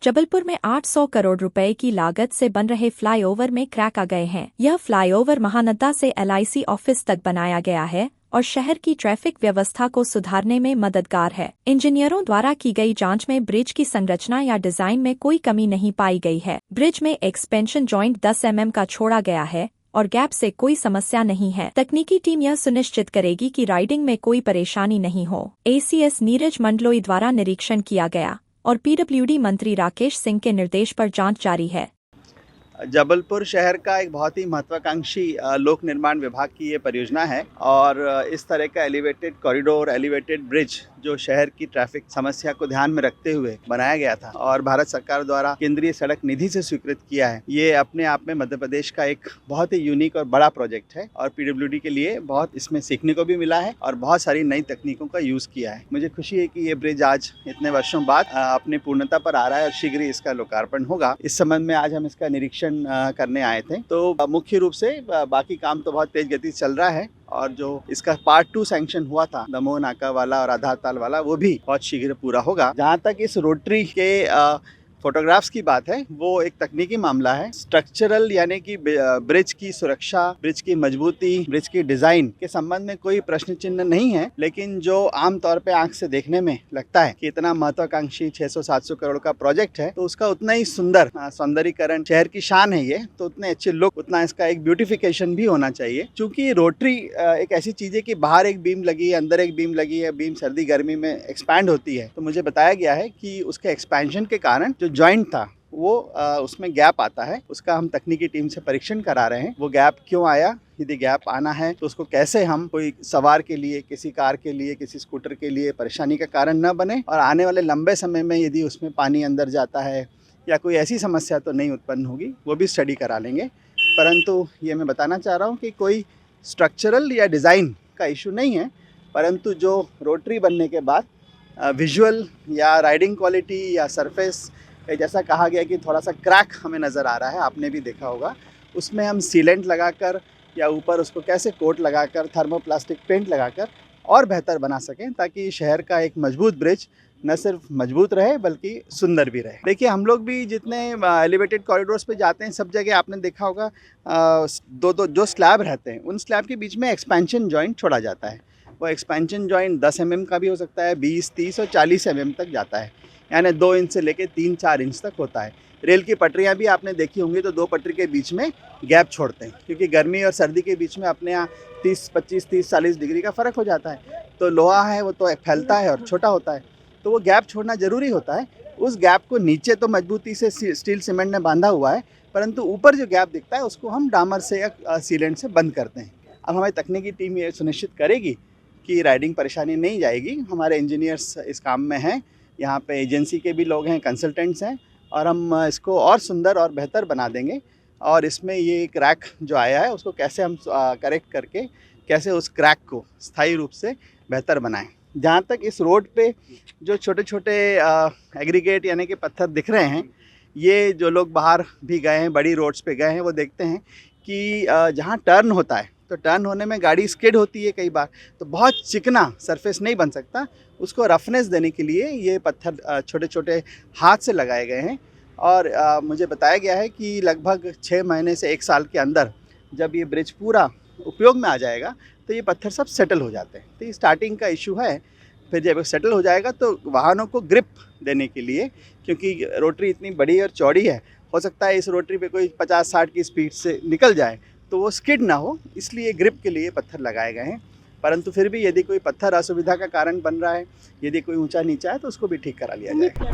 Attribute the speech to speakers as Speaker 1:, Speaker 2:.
Speaker 1: जबलपुर में 800 करोड़ रुपए की लागत से बन रहे फ्लाईओवर में क्रैक आ गए हैं। यह फ्लाईओवर महानदा से LIC ऑफिस तक बनाया गया है और शहर की ट्रैफिक व्यवस्था को सुधारने में मददगार है। इंजीनियरों द्वारा की गई जांच में ब्रिज की संरचना या डिजाइन में कोई कमी नहीं पाई गई है। ब्रिज में एक्सपेंशन जॉइंट 10 mm का छोड़ा गया है और गैप से कोई समस्या नहीं है। तकनीकी टीम यह सुनिश्चित करेगी कि राइडिंग में कोई परेशानी नहीं हो। ACS नीरज मंडलोई द्वारा निरीक्षण किया गया और PWD मंत्री राकेश सिंह के निर्देश पर जांच जारी है।
Speaker 2: जबलपुर शहर का एक बहुत ही महत्वाकांक्षी लोक निर्माण विभाग की ये परियोजना है और इस तरह का एलिवेटेड कॉरिडोर, एलिवेटेड ब्रिज जो शहर की ट्रैफिक समस्या को ध्यान में रखते हुए बनाया गया था और भारत सरकार द्वारा केंद्रीय सड़क निधि से स्वीकृत किया है। ये अपने आप में मध्य प्रदेश का एक बहुत ही यूनिक और बड़ा प्रोजेक्ट है और PWD के लिए बहुत इसमें सीखने को भी मिला है और बहुत सारी नई तकनीकों का यूज़ किया है। मुझे खुशी है कि ये ब्रिज आज इतने वर्षों बाद अपनी पूर्णता पर आ रहा है और शीघ्र ही इसका लोकार्पण होगा। इस संबंध में आज हम इसका निरीक्षण करने आए थे। तो मुख्य रूप से बाकी काम तो बहुत तेज गति चल रहा है और जो इसका पार्ट 2 सैंक्शन हुआ था दमोह नाका वाला और आधार ताल वाला, वो भी बहुत शीघ्र पूरा होगा। जहाँ तक इस रोटरी के फोटोग्राफ्स की बात है, वो एक तकनीकी मामला है। स्ट्रक्चरल यानी कि ब्रिज की सुरक्षा, ब्रिज की मजबूती, ब्रिज की डिजाइन के संबंध में कोई प्रश्न चिन्ह नहीं है, लेकिन जो आमतौर पे आंख से देखने में लगता है कि इतना महत्वाकांक्षी 600-700 करोड़ का प्रोजेक्ट है, तो उसका उतना ही सुंदर सौंदर्यीकरण, शहर की शान है ये, तो उतने अच्छे लुक, उतना इसका एक ब्यूटिफिकेशन भी होना चाहिए। क्योंकि रोटरी एक ऐसी चीज है कि बाहर एक बीम लगी है, अंदर एक बीम लगी है, बीम सर्दी गर्मी में एक्सपैंड होती है। तो मुझे बताया गया है कि उसके एक्सपेंशन के कारण जो जॉइंट था वो उसमें गैप आता है। उसका हम तकनीकी टीम से परीक्षण करा रहे हैं, वो गैप क्यों आया, यदि गैप आना है तो उसको कैसे हम कोई सवार के लिए, किसी कार के लिए, किसी स्कूटर के लिए परेशानी का कारण न बने और आने वाले लंबे समय में यदि उसमें पानी अंदर जाता है या कोई ऐसी समस्या तो नहीं उत्पन्न होगी, वो भी स्टडी करा लेंगे। परंतु ये मैं बताना चाह रहा हूँ कि कोई स्ट्रक्चरल या डिज़ाइन का इशू नहीं है, परंतु जो रोटरी बनने के बाद विजुअल या राइडिंग क्वालिटी या सरफेस, जैसा कहा गया कि थोड़ा सा क्रैक हमें नज़र आ रहा है, आपने भी देखा होगा, उसमें हम सीलेंट लगाकर या ऊपर उसको कैसे कोट लगाकर, थर्मोप्लास्टिक पेंट लगाकर और बेहतर बना सकें, ताकि शहर का एक मजबूत ब्रिज न सिर्फ मजबूत रहे बल्कि सुंदर भी रहे। देखिए, हम लोग भी जितने एलिवेटेड कॉरिडोर्स पे जाते हैं, सब जगह आपने देखा होगा दो जो स्लैब रहते हैं, उन स्लैब के बीच में एक्सपेंशन जॉइंट छोड़ा जाता है। वो एक्सपेंशन जॉइंट 10 mm का भी हो सकता है, 20, 30 और 40 mm तक जाता है, यानी 2 इंच से लेके 3-4 इंच तक होता है। रेल की पटरियाँ भी आपने देखी होंगी तो 2 पटरी के बीच में गैप छोड़ते हैं, क्योंकि गर्मी और सर्दी के बीच में अपने यहाँ 25-30-40 डिग्री का फ़र्क हो जाता है। तो लोहा है वो तो फैलता है और छोटा होता है, तो वो गैप छोड़ना ज़रूरी होता है। उस गैप को नीचे तो मजबूती से स्टील सीमेंट ने बांधा हुआ है, परंतु ऊपर जो गैप दिखता है उसको हम डामर से या सीलेंट से बंद करते हैं। अब हमारी तकनीकी टीम ये सुनिश्चित करेगी कि राइडिंग परेशानी नहीं जाएगी। हमारे इंजीनियर्स इस काम में हैं, यहाँ पे एजेंसी के भी लोग हैं, कंसल्टेंट्स हैं, और हम इसको और सुंदर और बेहतर बना देंगे। और इसमें ये क्रैक जो आया है उसको कैसे हम करेक्ट करके कैसे उस क्रैक को स्थायी रूप से बेहतर बनाएं। जहाँ तक इस रोड पे जो छोटे छोटे एग्रीगेट यानी कि पत्थर दिख रहे हैं, ये जो लोग बाहर भी गए हैं, बड़ी रोड्स पे गए हैं, वो देखते हैं कि जहाँ टर्न होता है तो टर्न होने में गाड़ी स्किड होती है कई बार, तो बहुत चिकना सरफेस नहीं बन सकता। उसको रफनेस देने के लिए ये पत्थर छोटे छोटे हाथ से लगाए गए हैं और मुझे बताया गया है कि लगभग 6 महीने से 1 साल के अंदर जब ये ब्रिज पूरा उपयोग में आ जाएगा तो ये पत्थर सब सेटल हो जाते हैं। तो ये स्टार्टिंग का इशू है, फिर जब सेटल हो जाएगा तो वाहनों को ग्रिप देने के लिए, क्योंकि रोटरी इतनी बड़ी और चौड़ी है, हो सकता है इस रोटरी पे कोई 50-60 की स्पीड से निकल जाए तो वो स्किड ना हो, इसलिए ग्रिप के लिए पत्थर लगाए गए हैं। परंतु फिर भी यदि कोई पत्थर असुविधा का कारण बन रहा है, यदि कोई ऊंचा नीचा है, तो उसको भी ठीक करा लिया जाएगा।